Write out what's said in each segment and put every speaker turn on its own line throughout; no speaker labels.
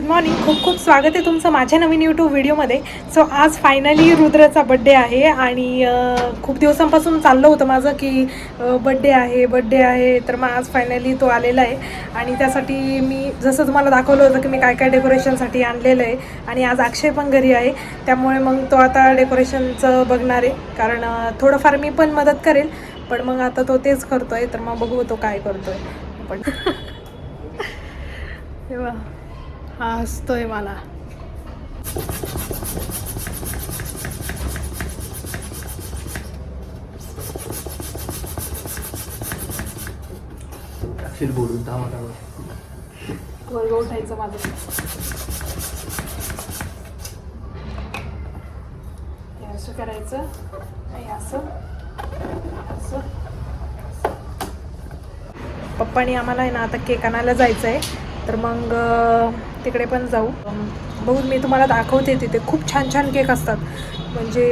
Morning. खूप खूप स्वागत आहे तुमचं माझ्या नवीन यूट्यूब व्हिडिओमध्ये. सो आज फायनली रुद्रचा बड्डे आहे आणि खूप दिवसांपासून चाललं होतं माझं की बड्डे आहे. तर मग आज फायनली तो आलेला आहे आणि त्यासाठी मी जसं तुम्हाला दाखवलं होतं की मी काय काय डेकोरेशनसाठी आणलेलं आहे. आणि आज अक्षय पण घरी आहे, त्यामुळे मग तो आता डेकोरेशनचं बघणार आहे. कारण थोडंफार मी पण मदत करेल, पण मग आता तो तेच करतो आहे. तर मग बघू तो काय करतो आहे पण तेव्हा हा हसतोय मला.
अक्षर बोलून
वर्ग उठायचं माझं. असं करायचं आणि असं असं. पप्पानी आम्हाला आहे ना आता केक आणायला जायचं आहे, तर मग तिकडे पण जाऊ. बघून मी तुम्हाला दाखवते. तिथे खूप छान छान केक असतात. म्हणजे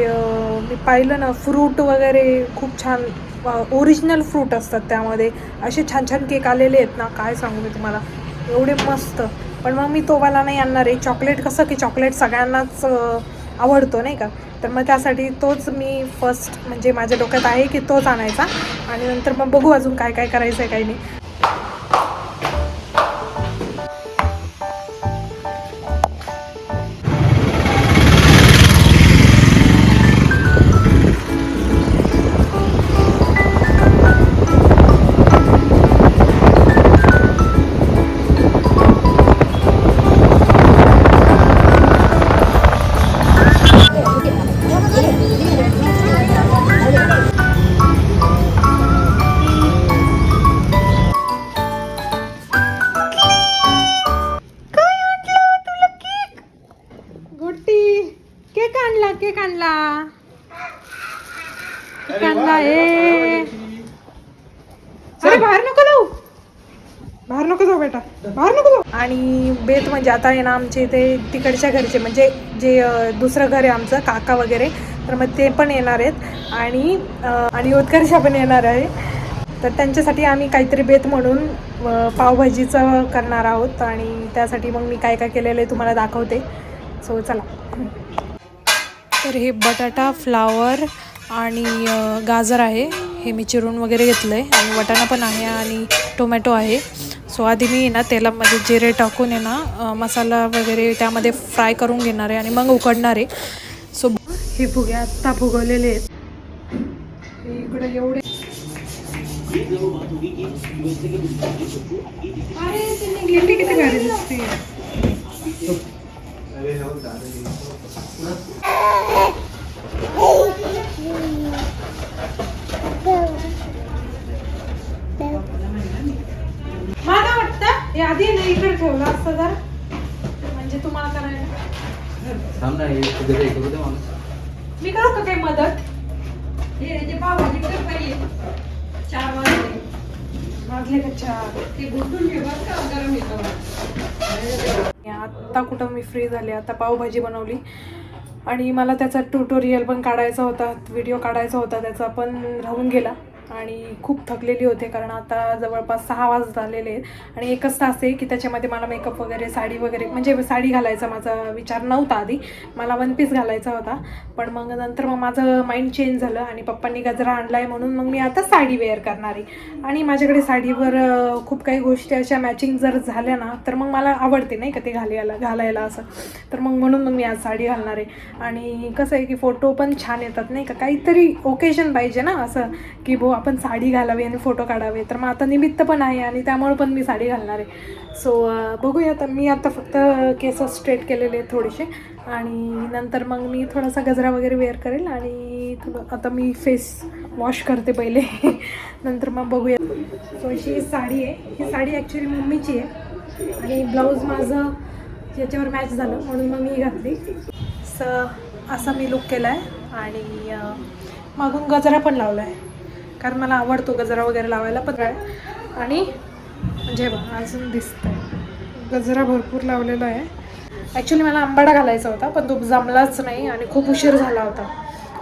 मी पाहिलं ना, फ्रूट वगैरे खूप छान ओरिजिनल फ्रूट असतात त्यामध्ये. असे छान छान केक आलेले आहेत ना, काय सांगू मी तुम्हाला, एवढे मस्त. पण मग मी तोवाला नाही आणणार आहे. चॉकलेट कसं की चॉकलेट सगळ्यांनाच आवडतो नाही का, तर मग त्यासाठी तोच मी फर्स्ट म्हणजे माझ्या डोक्यात आहे की तोच आणायचा. आणि नंतर मग बघू अजून काय काय करायचं आहे काही नाही. केक आणला ए. अरे बाहेर नको जाऊ बेटा, बाहेर नको जाऊ. आणि बेत म्हणजे आता आहे ना आमच्या इथे तिकडच्या घरचे म्हणजे जे दुसरं घर आहे आमचं, काका वगैरे, तर मग ते पण येणार आहेत आणि उत्कर्षा पण येणार आहे. तर त्यांच्यासाठी आम्ही काहीतरी बेत म्हणून पावभाजीचं करणार आहोत. आणि त्यासाठी मग मी काय काय केलेलं आहे तुम्हाला दाखवते. सो चला. तर हे बटाटा, फ्लावर आणि गाजर आहे, हे मी चिरून वगैरे घेतलं आहे. आणि वाटाणा पण आहे आणि टोमॅटो आहे. सो आधी मी ना तेलामध्ये जिरे टाकून आहे ना मसाला वगैरे त्यामध्ये फ्राय करून घेणार आहे आणि मग उकडणार आहे. सो हे फुगे आत्ता फुगवलेले आहेत. इकडे एवढे किती भारी दिसते. मला वाटतं हे आधी नाही इकडे ठेवलं असतं जर म्हणजे तुम्हाला करायला. मी करू का काही मदत? पावभाजी कर पाहिजे. 4 वाजले का 4? ते घुटून ठेवा का गरम येतं. आत्ता कुठं मी फ्री झाले, आता पावभाजी बनवली. आणि मला त्याचा ट्युटोरियल पण काढायचा होता, व्हिडिओ काढायचा होता, त्याचा पण राहून गेला. आणि खूप थकलेली होते कारण आता जवळपास 6 वाजत आलेले आहेत. आणि एकच तास आहे की त्याच्यामध्ये मला मेकअप वगैरे, साडी वगैरे, म्हणजे साडी घालायचा माझा विचार नव्हता आधी, मला 1 पीस घालायचा होता. पण मग नंतर मग माझं माइंड चेंज झालं आणि पप्पांनी गजरा आणला आहे म्हणून मग मी आता साडी वेअर करणार आहे. आणि माझ्याकडे साडीवर खूप काही गोष्टी अशा मॅचिंग जर झाल्या ना तर मग मला आवडते नाही का ते घालायला असं. तर मग म्हणून मग मी आज साडी घालणार आहे. आणि कसं आहे की फोटो पण छान येतात नाही का, काहीतरी ओकेजन पाहिजे ना असं की आपण साडी घालावी आणि फोटो काढावे. तर मग आता निमित्त पण आहे आणि त्यामुळे पण मी साडी घालणार आहे. सो बघूया. आता मी आता फक्त केस स्ट्रेट केलेले आहेत थोडेसे आणि नंतर मग मी थोडासा गजरा वगैरे वेअर करेल. आणि आता मी फेस वॉश करते पहिले नंतर मग बघूया. सो ही साडी आहे, ही साडी ॲक्च्युली मम्मीची आहे आणि ब्लाऊज माझं याच्यावर मॅच झालं म्हणून मग मी घातली. असा मी लुक केला आहे आणि मागून गजरा पण लावला आहे कारण मला आवडतो गजरा वगैरे लावायला पण काय. आणि म्हणजे बघा अजून दिसतं गजरा भरपूर लावलेला आहे. ॲक्च्युली मला आंबाडा घालायचा होता पण तो जमलाच नाही आणि खूप उशीर झाला होता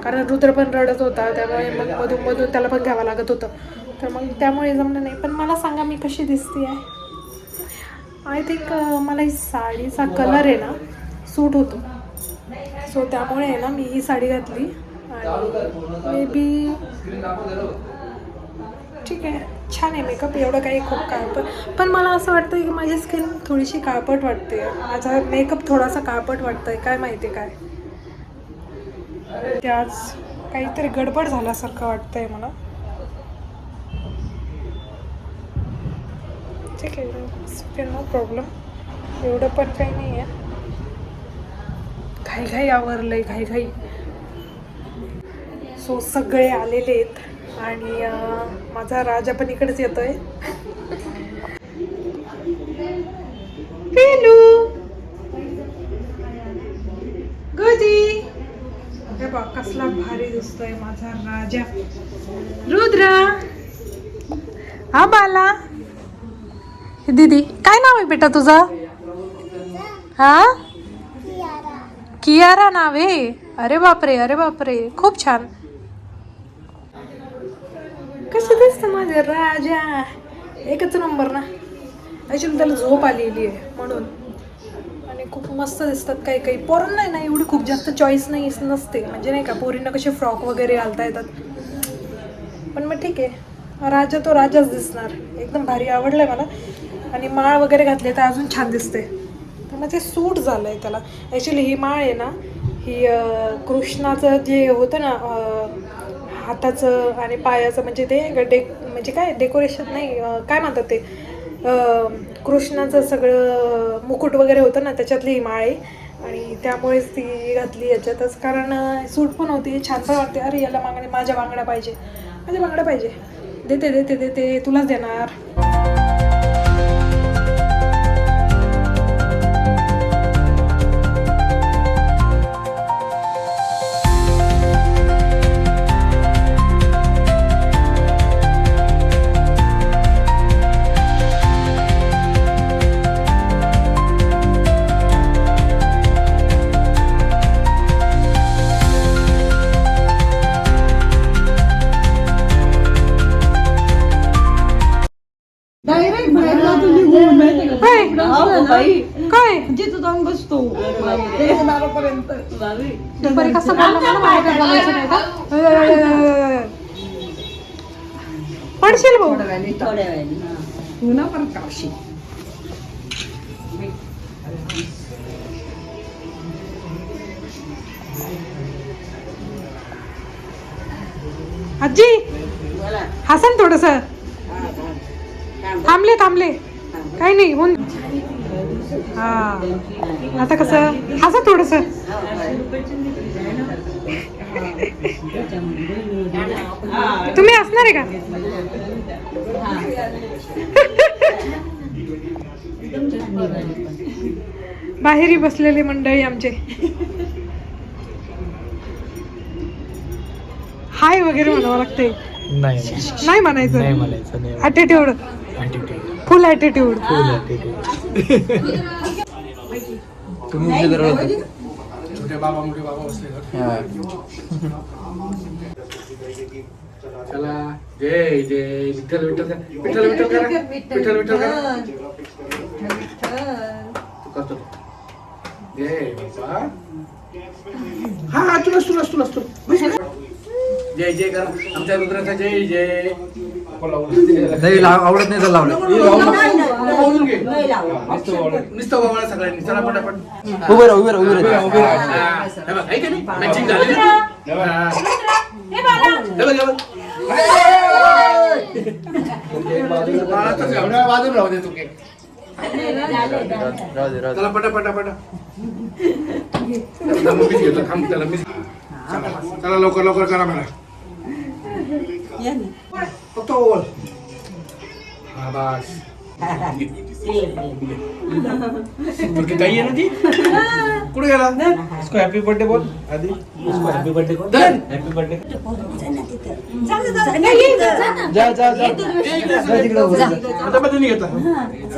कारण रुद्र पण रडत होता, त्यामुळे मग मधून त्याला पण घ्यावं लागत होतं. तर मग त्यामुळे जमलं नाही. पण मला सांगा मी कशी दिसते आहे? आय थिंक मला ही साडीचा कलर आहे ना सूट होतो, सो त्यामुळे आहे ना मी ही साडी घातली आणि मे बी ठीक आहे, छान आहे मेकअप, एवढं काही खूप काळपट, पण मला असं वाटतं की माझी स्किन थोडीशी काळपट वाटते, माझा मेकअप थोडासा काळपट वाटतंय, काय माहिती काय ते, आज काहीतरी गडबड झाल्यासारखं वाटतंय मला. ठीक आहे, नो प्रॉब्लेम, एवढं पण काही नाही आहे. घाई आवरलंय, घाई. सो सगळे आलेले आहेत आणि माझा राजा पण इकडेच येतोय. पिलू गोदी, अरे बा कसला भारी दिसतोय माझा राजा. रुद्र, हा बाला, दीदी काय नाव आहे बेटा तुझं? हा, कियारा नाव आहे. अरे बापरे, खूप छान. कसं दिसतं माझं राजा, एकच नंबर ना. ॲक्च्युली त्याला झोप आलेली आहे म्हणून, आणि खूप मस्त दिसतात. काही पोरांना नाही एवढी खूप जास्त चॉईस नसते, म्हणजे नाही का, पोरींना कसे फ्रॉक वगैरे घालता येतात, पण मग ठीक आहे, राजा तो राजाच दिसणार. एकदम भारी आवडलाय मला, आणि माळ वगैरे घातले तर अजून छान दिसते, तर मग ते सूट झालं आहे त्याला. ॲक्च्युली ही माळ आहे ना, ही कृष्णाचं जे होतं ना हाताचं आणि पायाचं, म्हणजे ते म्हणजे काय डेकोरेशन नाही, काय म्हणतात ते, कृष्णाचं सगळं मुकुट वगैरे होतं ना, त्याच्यातली ही माळ आहे, आणि त्यामुळेच ती घातली याच्यातच, कारण सूट पण होती, छान पण वाटते. अरे याला माझ्या बांगड्या पाहिजे, देते, तुलाच देणार. काय
जिथं जाऊन बसतो
दुपारी कसं पडशील भाऊ.
पुन्हा पण काशी
आजी हसन थोडस थांबले काही नाही होऊन. हा आता कसं हसा थोडस. तुम्ही असणार आहे का? बाहेरही बसलेली मंडळी आमचे हाय वगैरे म्हणावं लागते. नाही म्हणायचं. ॲटिट्यूड फुल ॲटिट्यूड.
छोटे बाबा मोठे बाबा बसले. चला जय जय विठ्ठल विठ्ठल विठ्ठल विठ्ठल करा. विठ्ठल विठ्ठल करा. तू करतो जय बाबा. हा तुलाच जय जय करा. आमच्या रुद्राचा जय जय.
नाही आवडत नाही तर लावलं.
नुसतं बाबा सगळ्यांनी चला पटापट.
उभे राहा.
मॅचिंग झाली बाजूला राहू दे तू. चला पटापटा. घेतो थांब त्याला मी. चला लवकर करा मला. फक्त ओळ. हा बस. काही आहे ना ती कुठे गेला? इसको हॅपी बर्थडे बोल आधी. इसको हॅपी बर्थडे बोल. Happy birthday. जा आता बदलून घेता.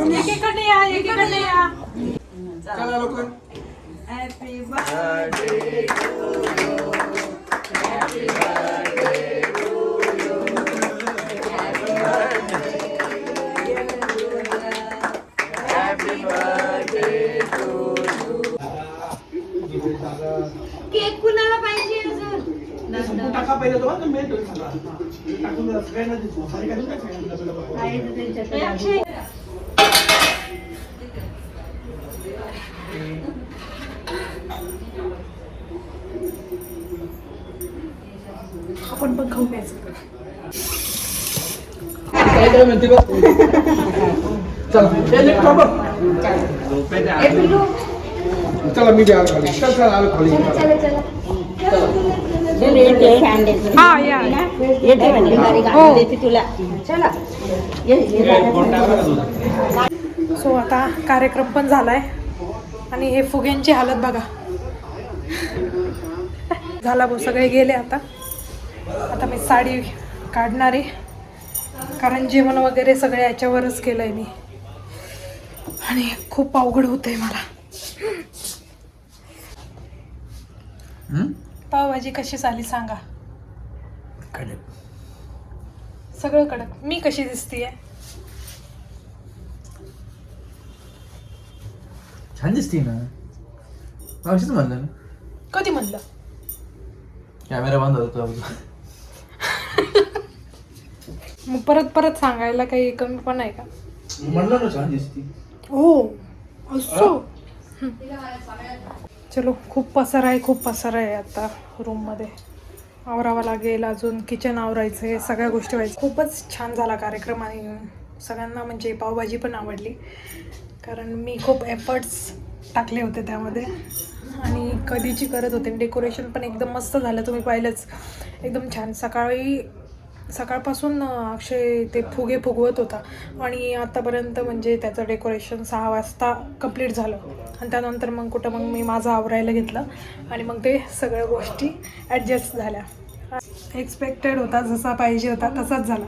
एकीकडे या.
चला लवकर.
हॅपी बर्थडे केक कुणाला पाहिजे अजून?
टाका पहिले तो ना मेल्ट होईल सगळा. टाकून द्या, सगळ्यांना देतो. सारी काढून टाका.
अक्षय,
आपण पण खाऊ प्यायचं.
काय काय म्हणते बघ. चला हे लेट कर बघ. चला मी द्या खाली. चल आलो खाली.
हा या हो. सो आता कार्यक्रम पण झालाय आणि हे फुग्यांची हालत बघा. झाला भाऊ, सगळे गेले आता. आता मी साडी काढणार आहे कारण जेवण वगैरे सगळे याच्यावरच केलंय मी आणि खूप अवघड होतंय मला. पावभाजी कशी झाली सांगा. सगळं कडक. मी कशी दिसतीये?
छान दिसते ना. अशीच म्हणलं ना.
कधी म्हणलं?
कॅमेरा बंद होता तुझा.
मग परत परत सांगायला काही कमी पण आहे का?
म्हणलं ना छान दिसती.
हो असो. चलो, खूप पसारा आहे आता रूममध्ये. आवरावं लागेल, अजून किचन आवरायचं आहे, सगळ्या गोष्टी व्हायचं. खूपच छान झाला कार्यक्रम आणि सगळ्यांना म्हणजे पावभाजी पण आवडली कारण मी खूप एफर्ट्स टाकले होते त्यामध्ये आणि कधीची करत होते. डेकोरेशन पण एकदम मस्त झालं, तुम्ही पाहिलंच. एकदम छान. सकाळपासून अक्षय ते फुगे फुगवत होता आणि आतापर्यंत म्हणजे त्याचं डेकोरेशन 6 वाजता कंप्लीट झालं आणि त्यानंतर मग मी माझं आवरायला घेतलं आणि मग ते सगळ्या गोष्टी ॲडजस्ट झाल्या. एक्सपेक्टेड होता, जसा पाहिजे होता तसाच झाला.